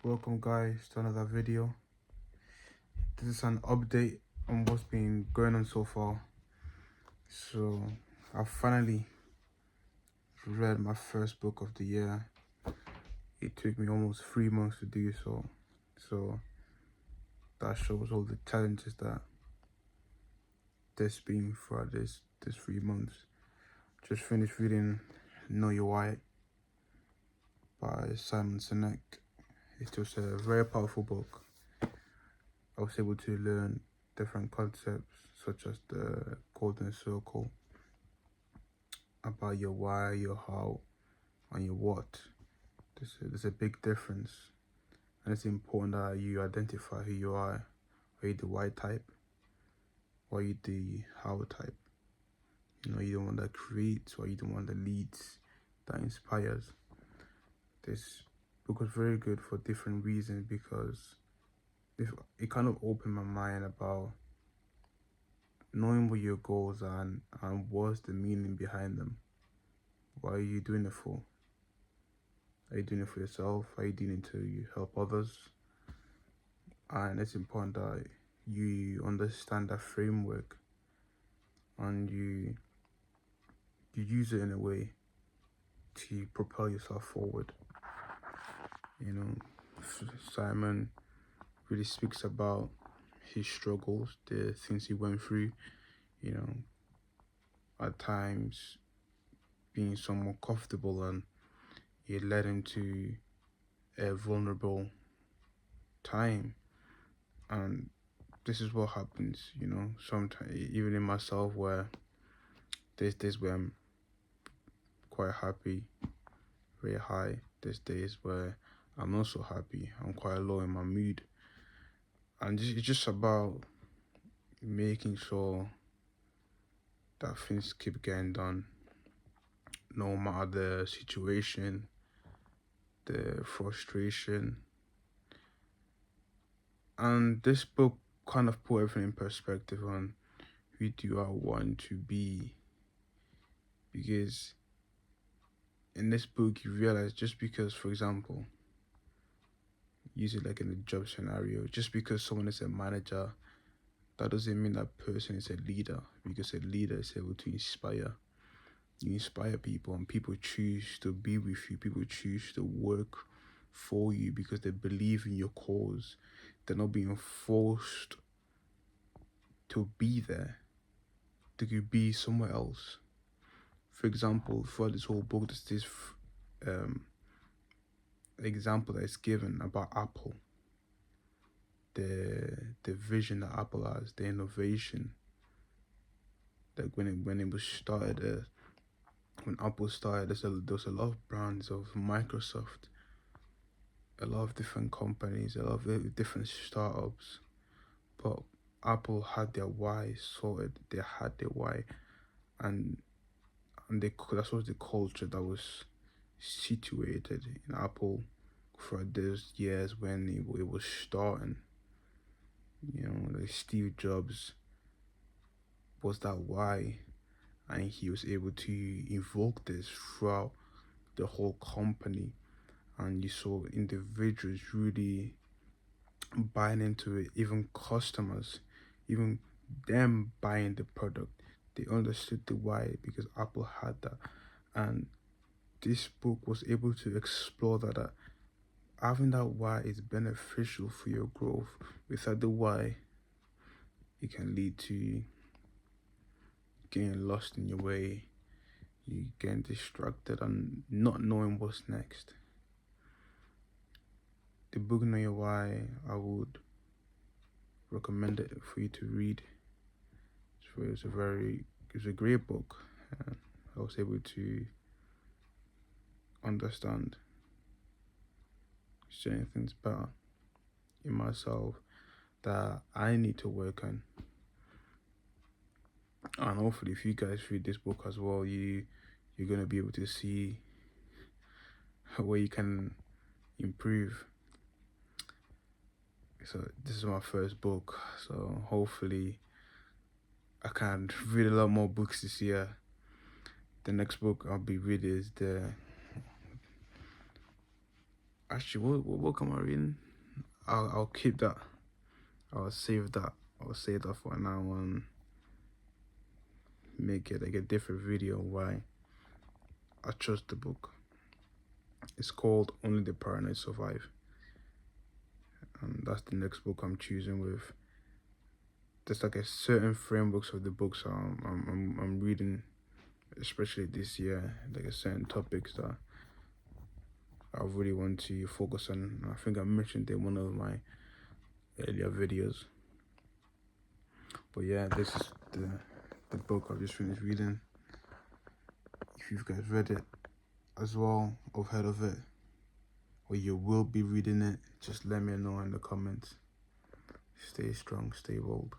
Welcome guys to another video. This is an update on what's been going on so far. So I finally read my first book of the year. It took me almost 3 months to do so. So that shows all the challenges that there's been throughout this 3 months. Just finished reading Know Your Why by Simon Sinek. It's just a very powerful book. I was able to learn different concepts such as the golden circle, about your why, your how, and your what. There's a big difference, and it's important that you identify who you are. Are you the why type, or are you the how type? You're the one that creates, or are you the one that leads, that inspires? This book was very good for different reasons because it kind of opened my mind about knowing what your goals are and what's the meaning behind them. Why are you doing it for? Are you doing it for yourself? Are you doing it to help others? And it's important that you understand that framework and you use it in a way to propel yourself forward. Simon really speaks about his struggles, the things he went through, at times being somewhat comfortable, and it led him to a vulnerable time. And this is what happens, sometimes, even in myself, where there's days where I'm quite happy, very high. There's days where I'm not so happy, I'm quite low in my mood. And it's just about making sure that things keep getting done, no matter the situation, the frustration. And this book kind of put everything in perspective on who do I want to be. Because in this book, you realize just because, for example, use it like in a job scenario, just because someone is a manager, that doesn't mean that person is a leader, because a leader is able to inspire. You inspire people, and people choose to be with you. People choose to work for you because they believe in your cause. They're not being forced to be there. They could be somewhere else. For example, for this whole book, there's this example that is given about Apple. The vision that Apple has, the innovation. Like when it was started, when Apple started, there was a lot of brands of Microsoft, a lot of different companies, a lot of different startups, but Apple had their why sorted. They had their why, and that was the culture that was situated in Apple for those years when it was starting. Like Steve Jobs was that why, and he was able to evoke this throughout the whole company, and you saw individuals really buying into it, even customers, even them buying the product. They understood the why because Apple had that. And this book was able to explore that having that why is beneficial for your growth. Without the why, it can lead to getting lost in your way, you getting distracted and not knowing what's next. The book Know Your Why, I would recommend it for you to read. It's a great book, and I was able to understand certain things better in myself that I need to work on. And hopefully, if you guys read this book as well, you're gonna be able to see where you can improve. So this is my first book, so hopefully I can read a lot more books this year. The next book I'll be reading is Actually, what book am I reading? I'll keep that. I'll save that. I'll save that for now and make it like a different video why I chose the book. It's called Only the Paranoid Survive. And that's the next book I'm choosing with. There's like a certain frameworks of the books I'm reading, especially this year, like a certain topics that I really want to focus on. I think I mentioned it in one of my earlier videos. But yeah, this is the book I've just finished reading. If you guys read it as well or heard of it, or you will be reading it, just let me know in the comments. Stay strong, stay bold.